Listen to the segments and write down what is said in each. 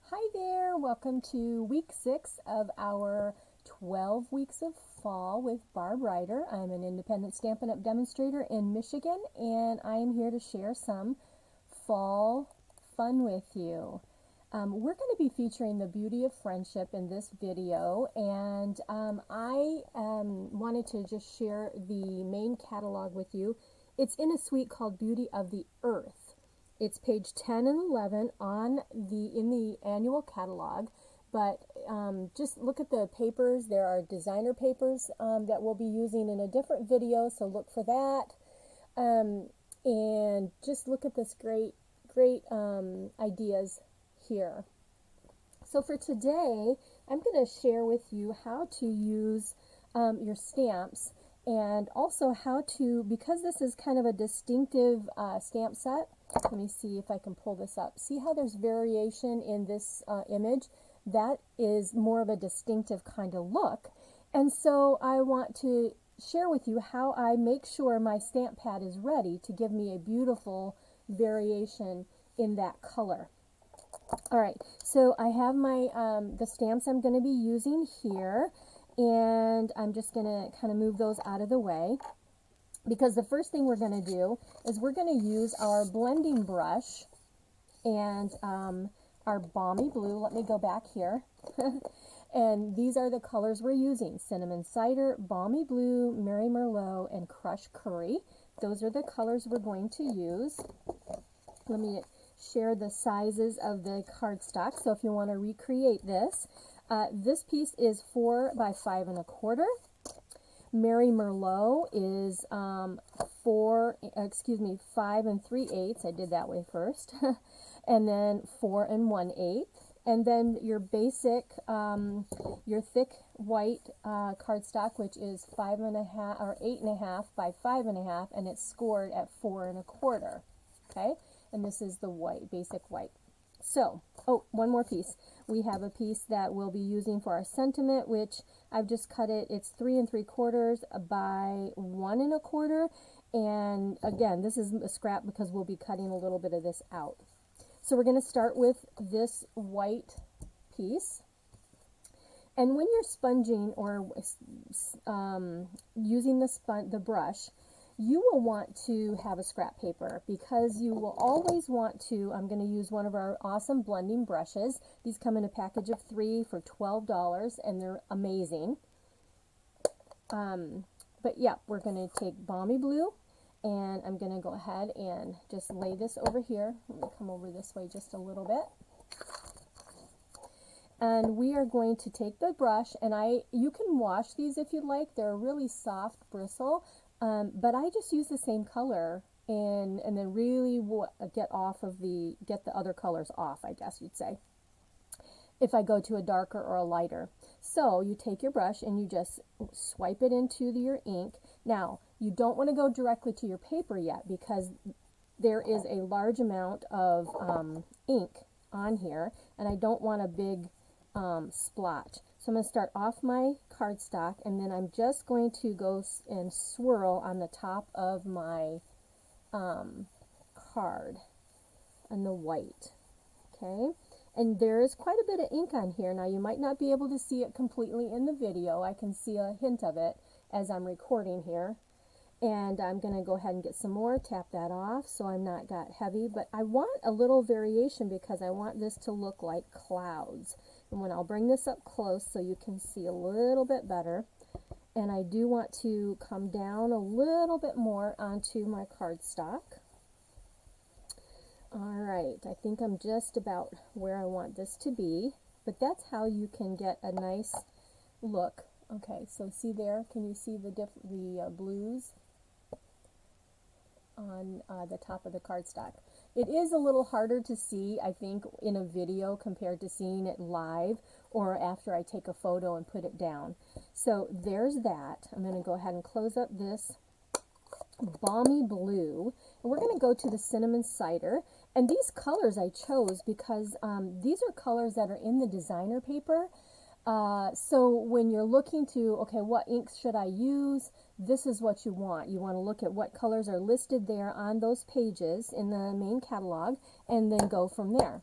Hi there, welcome to week 6 of our 12 weeks of fall with Barb Ryder. I'm an independent Stampin' Up! Demonstrator in Michigan, and I am here to share some fall fun with you. We're going to be featuring the beauty of friendship in this video, and I wanted to just share the main catalog with you. It's in a suite called Beauty of the Earth. It's page 10 and 11 in the annual catalog, but just look at the papers. There are designer papers that we'll be using in a different video, so look for that. And just look at this great ideas here. So for today, I'm going to share with you how to use your stamps, and also how to, because this is kind of a distinctive stamp set. Let me see if I can pull this up. See how there's variation in this image? That is more of a distinctive kind of look. And so I want to share with you how I make sure my stamp pad is ready to give me a beautiful variation in that color. All right, so I have my the stamps I'm going to be using here, and I'm just going to kind of move those out of the way, because the first thing we're going to do is we're going to use our blending brush and our balmy blue. Let me go back here. And these are the colors we're using: cinnamon cider, balmy blue, Mary Merlot, and crushed curry. Those are the colors we're going to use. Let me share the sizes of the cardstock, so if you want to recreate this. This piece is 4 by 5 1/4. Mary Merlot is 5 3/8. I did that way first. And then 4 1/8. And then your basic, your thick white cardstock, which is 5 1/2 or 8 1/2 by 5 1/2, and it's scored at 4 1/4. Okay, and this is the white, basic white. So, oh, one more piece. We have a piece that we'll be using for our sentiment, which I've just cut it. It's 3 3/4 by 1 1/4. And again, this is a scrap because we'll be cutting a little bit of this out. So we're going to start with this white piece. And when you're sponging or using the brush, you will want to have a scrap paper, because you will always want to, I'm going to use one of our awesome blending brushes. These come in a package of 3 for $12, and they're amazing. But yeah, we're going to take balmy blue, and I'm going to go ahead and just lay this over here. Let me come over this way just a little bit. And we are going to take the brush, and you can wash these if you'd like. They're a really soft bristle. But I just use the same color and then really get the other colors off, I guess you'd say, if I go to a darker or a lighter. So you take your brush and you just swipe it into your ink. Now, you don't want to go directly to your paper yet, because there is a large amount of ink on here, and I don't want a big splotch. So I'm going to start off my cardstock, and then I'm just going to go and swirl on the top of my card on the white. Okay, and there is quite a bit of ink on here. Now, you might not be able to see it completely in the video. I can see a hint of it as I'm recording here. And I'm going to go ahead and get some more, tap that off so I'm not got heavy. But I want a little variation, because I want this to look like clouds. And when I'll bring this up close so you can see a little bit better. And I do want to come down a little bit more onto my cardstock. All right, I think I'm just about where I want this to be. But that's how you can get a nice look. Okay, so see there, can you see the blues on the top of the cardstock? It is a little harder to see, I think, in a video compared to seeing it live or after I take a photo and put it down. So there's that. I'm going to go ahead and close up this balmy blue, and we're going to go to the cinnamon cider. And these colors I chose because these are colors that are in the designer paper. So when you're looking to, okay, what inks should I use? This is what you want. You want to look at what colors are listed there on those pages in the main catalog, and then go from there.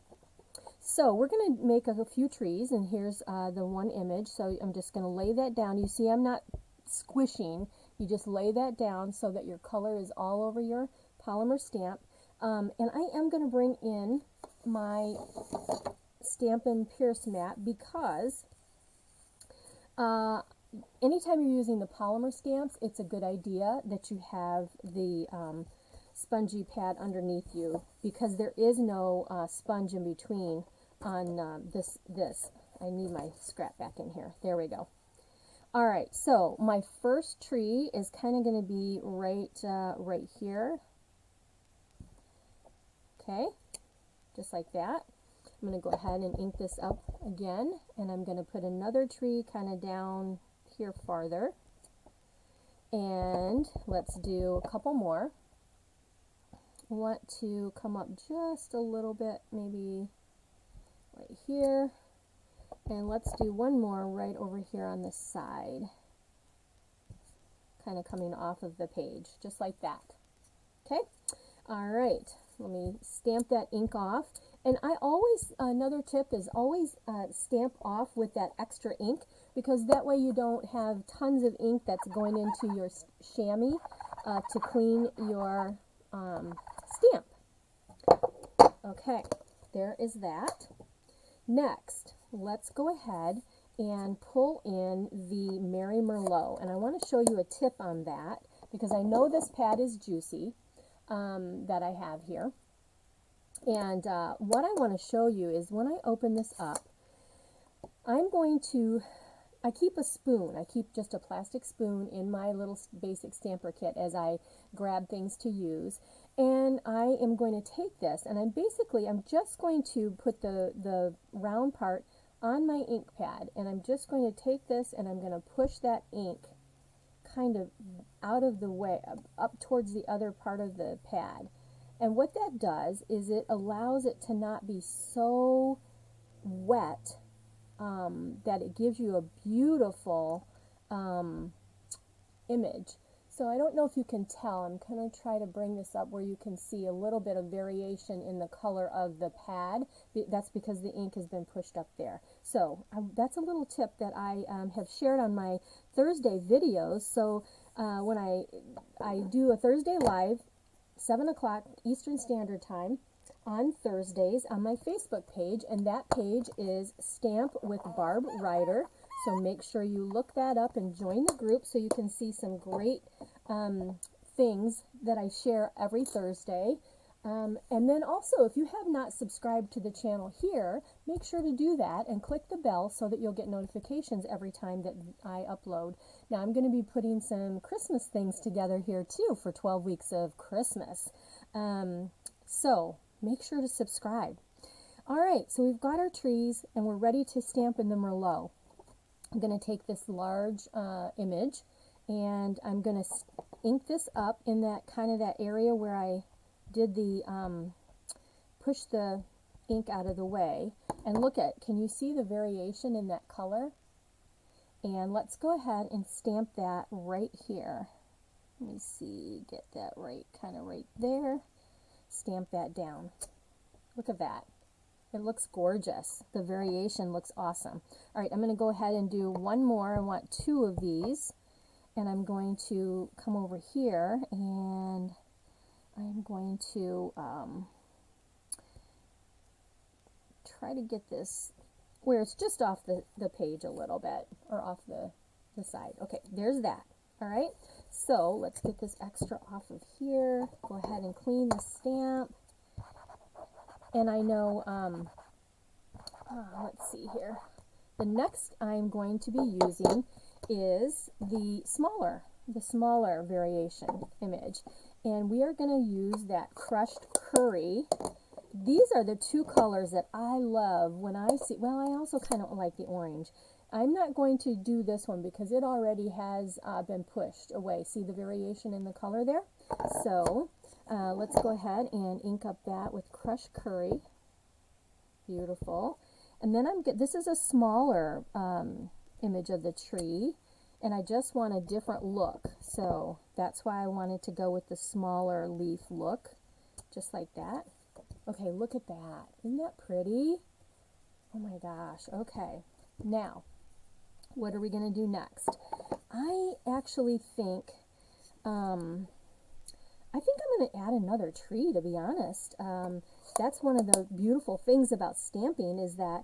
So we're going to make a few trees, and here's the one image. So I'm just going to lay that down. You see I'm not squishing. You just lay that down so that your color is all over your polymer stamp. And I am going to bring in my Stampin' Pierce mat because anytime you're using the polymer stamps, it's a good idea that you have the spongy pad underneath you, because there is no sponge in between on this. I need my scrap back in here. There we go. All right, so my first tree is kind of going to be right here. Okay, just like that. I'm going to go ahead and ink this up again, and I'm going to put another tree kind of down here farther. And let's do a couple more. I want to come up just a little bit, maybe right here. And let's do one more right over here on the side, kind of coming off of the page, just like that. Okay? All right, let me stamp that ink off. And I always, another tip is always stamp off with that extra ink, because that way you don't have tons of ink that's going into your chamois to clean your stamp. Okay, there is that. Next, let's go ahead and pull in the Merry Merlot. And I want to show you a tip on that, because I know this pad is juicy that I have here. And what I want to show you is when I open this up, I keep a spoon. I keep just a plastic spoon in my little basic stamper kit as I grab things to use. And I am going to take this, and I'm just going to put the round part on my ink pad, and I'm just going to take this and I'm going to push that ink kind of out of the way, up towards the other part of the pad. And what that does is it allows it to not be so wet that it gives you a beautiful image. So I don't know if you can tell, I'm going to try to bring this up where you can see a little bit of variation in the color of the pad. That's because the ink has been pushed up there. So that's a little tip that I have shared on my Thursday videos. So when I do a Thursday live, 7 o'clock Eastern Standard Time on Thursdays on my Facebook page, and that page is Stamp with Barb Ryder. So make sure you look that up and join the group so you can see some great things that I share every Thursday. And then also, if you have not subscribed to the channel here, make sure to do that and click the bell so that you'll get notifications every time that I upload. Now, I'm going to be putting some Christmas things together here too for 12 weeks of Christmas. So make sure to subscribe. All right, so we've got our trees and we're ready to stamp in the Merlot. I'm going to take this large image and I'm going to ink this up in that kind of that area where I did the push the ink out of the way, and look at, can you see the variation in that color? And let's go ahead and stamp that right here. Let me see, get that right, kind of right there. Stamp that down. Look at that. It looks gorgeous. The variation looks awesome. All right, I'm going to go ahead and do one more. I want 2 of these, and I'm going to come over here and I'm going to try to get this where it's just off the page a little bit, or off the side. Okay, there's that. All right, so let's get this extra off of here. Go ahead and clean the stamp. And I know, let's see here. The next I'm going to be using is the smaller variation image. And we are going to use that crushed curry. These are the 2 colors that I love when I see, well, I also kind of like the orange. I'm not going to do this one because it already has been pushed away. See the variation in the color there? So let's go ahead and ink up that with crushed curry. Beautiful. And then this is a smaller image of the tree, and I just want a different look. So that's why I wanted to go with the smaller leaf look, just like that. Okay, look at that. Isn't that pretty? Oh my gosh. Okay. Now, what are we going to do next? I actually think, I think I'm going to add another tree, to be honest. That's one of the beautiful things about stamping is that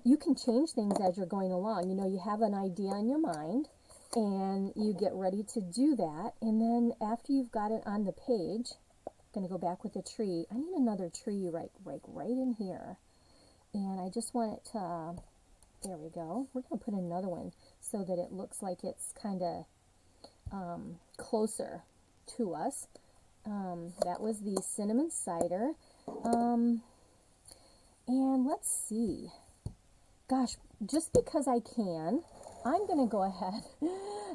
you can change things as you're going along. You know, you have an idea in your mind and you get ready to do that. And then after you've got it on the page, I'm going to go back with the tree. I need another tree right in here. And I just want it to, there we go. We're going to put another one so that it looks like it's kind of closer to us. That was the cinnamon cider. And let's see. Gosh, just because I can, I'm going to go ahead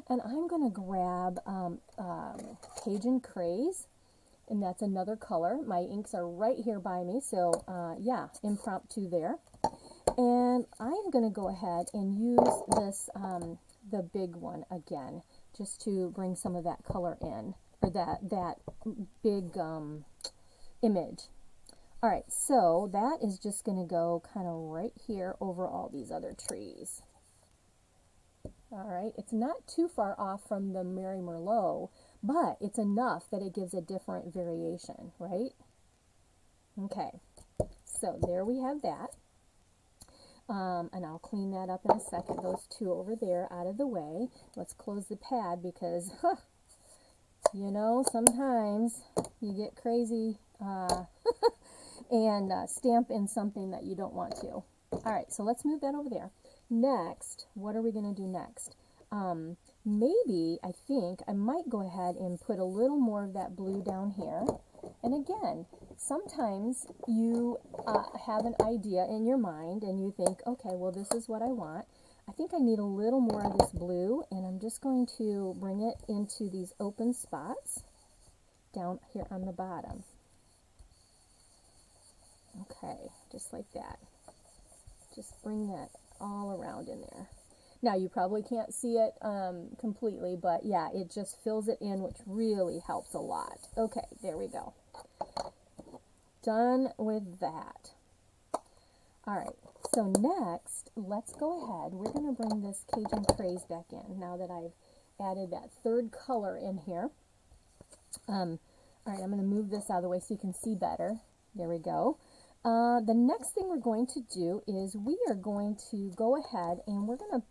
and I'm going to grab Cajun Craze, and that's another color. My inks are right here by me, so yeah, impromptu there. And I'm going to go ahead and use this, the big one again, just to bring some of that color in, or that big image. All right, so that is just going to go kind of right here over all these other trees. All right, it's not too far off from the Mary Merlot, but it's enough that it gives a different variation, right? Okay, so there we have that. And I'll clean that up in a second, those two over there out of the way. Let's close the pad because, you know, sometimes you get crazy and stamp in something that you don't want to. All right, so let's move that over there. Next, what are we going to do next? Maybe, I think, I might go ahead and put a little more of that blue down here. And again, sometimes you have an idea in your mind and you think, okay, well, this is what I want. I think I need a little more of this blue, and I'm just going to bring it into these open spots down here on the bottom. Okay, just like that. Just bring that all around in there. Now, you probably can't see it completely, but yeah, it just fills it in, which really helps a lot. Okay, there we go. Done with that. All right, so next, let's go ahead. We're going to bring this Cajun Craze back in now that I've added that third color in here. All right, I'm going to move this out of the way so you can see better. There we go. The next thing we're going to do is we are going to go ahead and we're going to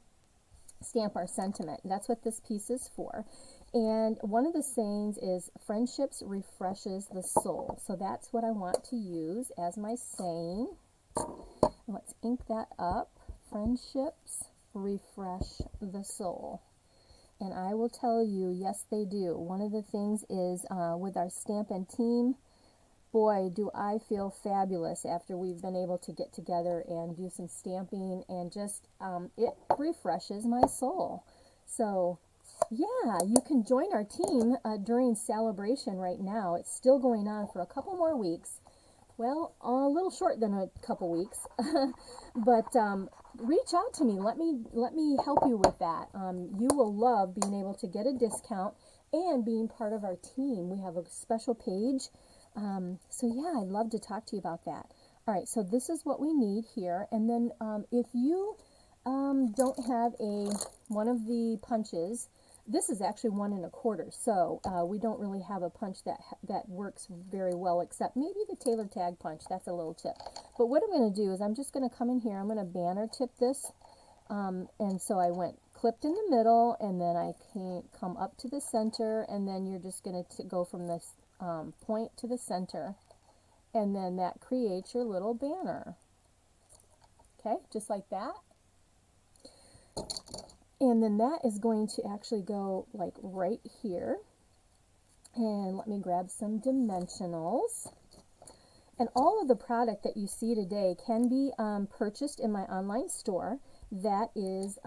stamp our sentiment. That's what this piece is for. And one of the sayings is, friendships refreshes the soul. So that's what I want to use as my saying. Let's ink that up. Friendships refresh the soul. And I will tell you, yes, they do. One of the things is with our Stampin' team, boy, do I feel fabulous after we've been able to get together and do some stamping, and just it refreshes my soul. So yeah, you can join our team during celebration right now. It's still going on for a couple more weeks. Well, a little short than a couple weeks, but reach out to me. Let me help you with that. You will love being able to get a discount and being part of our team. We have a special page. So yeah, I'd love to talk to you about that. All right, so this is what we need here. And then if you don't have one of the punches, this is actually 1 1/4, so we don't really have a punch that works very well, except maybe the Tailor Tag punch. That's a little tip. But what I'm going to do is I'm just going to come in here. I'm going to banner tip this. And so I went clipped in the middle, and then I can come up to the center, and then you're just going to go from this point to the center, and then that creates your little banner. Okay, just like that. And then that is going to actually go like right here. And let me grab some dimensionals. And all of the product that you see today can be purchased in my online store. That is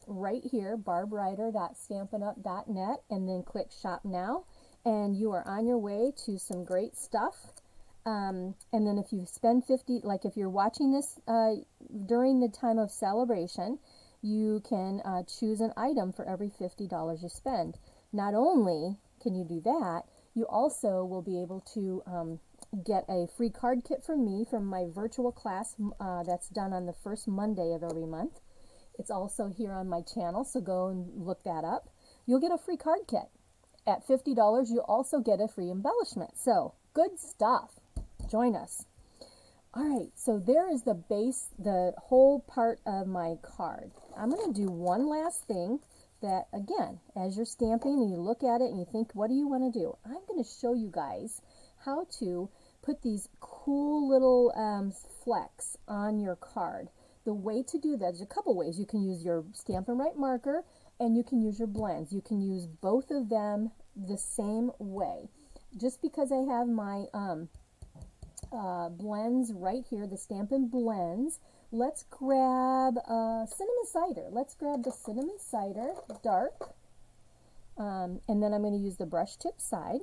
right here, barbwriter.stampinup.net, and then click Shop Now. And you are on your way to some great stuff. And then if you spend like if you're watching this during the time of celebration, you can choose an item for every $50 you spend. Not only can you do that, you also will be able to get a free card kit from me from my virtual class that's done on the first Monday of every month. It's also here on my channel, so go and look that up. You'll get a free card kit. At $50, you'll also get a free embellishment. So, good stuff. Join us. All right, so there is the base, the whole part of my card. I'm going to do one last thing that, again, as you're stamping and you look at it and you think, what do you want to do? I'm going to show you guys how to put these cool little flecks on your card. The way to do that, there's a couple ways. You can use your Stampin' Write marker and you can use your blends. You can use both of them the same way. Just because I have my blends right here, the Stampin' Blends, let's grab cinnamon cider. Let's grab the cinnamon cider dark, and then I'm going to use the brush tip side.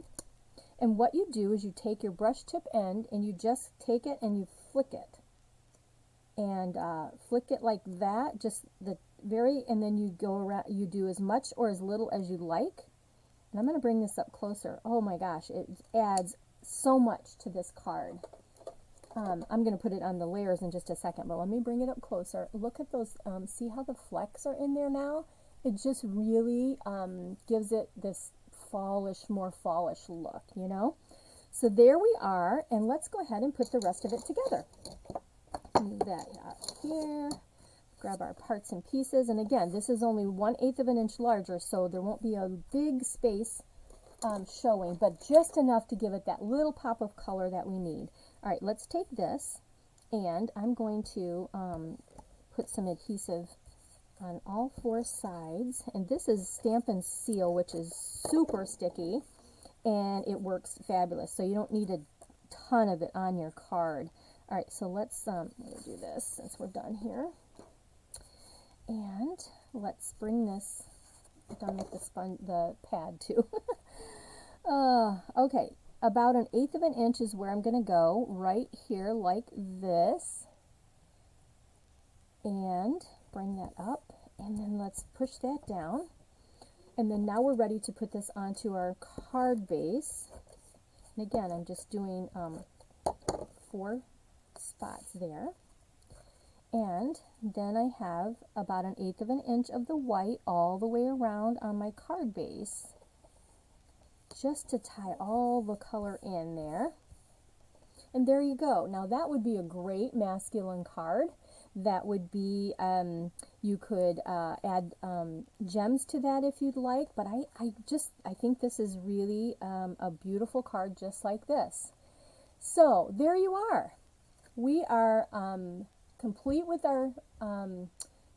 And what you do is you take your brush tip end and you just take it and you flick it. And flick it like that, just and then you go around, you do as much or as little as you like. And I'm going to bring this up closer. Oh my gosh, it adds so much to this card. I'm going to put it on the layers in just a second, but let me bring it up closer. Look at those, see how the flecks are in there now? It just really gives it this fallish, more fallish look, you know? So there we are, and let's go ahead and put the rest of it together. Move that out here, grab our parts and pieces, and again, this is only 1/8 of an inch larger, so there won't be a big space showing, but just enough to give it that little pop of color that we need. All right, let's take this, and I'm going to put some adhesive on all four sides, and this is Stampin' Seal, which is super sticky, and it works fabulous, so you don't need a ton of it on your card. All right, so let's do this since we're done here. And let's bring this, done with the pad too. Okay, about 1/8 of an inch is where I'm going to go, right here like this. And bring that up, and then let's push that down. And then now we're ready to put this onto our card base. And again, I'm just doing 4 spots there, and then I have about 1/8 of an inch of the white all the way around on my card base, just to tie all the color in there. And there you go. Now that would be a great masculine card. That would be, you could add gems to that if you'd like, but I think this is really a beautiful card just like this. So there you are. We are complete with our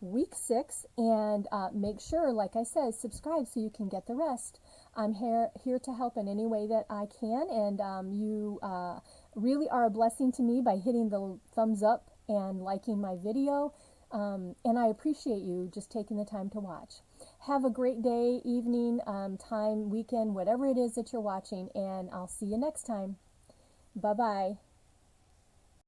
week 6, and make sure, like I said, subscribe so you can get the rest. I'm here to help in any way that I can, and you really are a blessing to me by hitting the thumbs up and liking my video, and I appreciate you just taking the time to watch. Have a great day, evening, time, weekend, whatever it is that you're watching, and I'll see you next time. Bye-bye.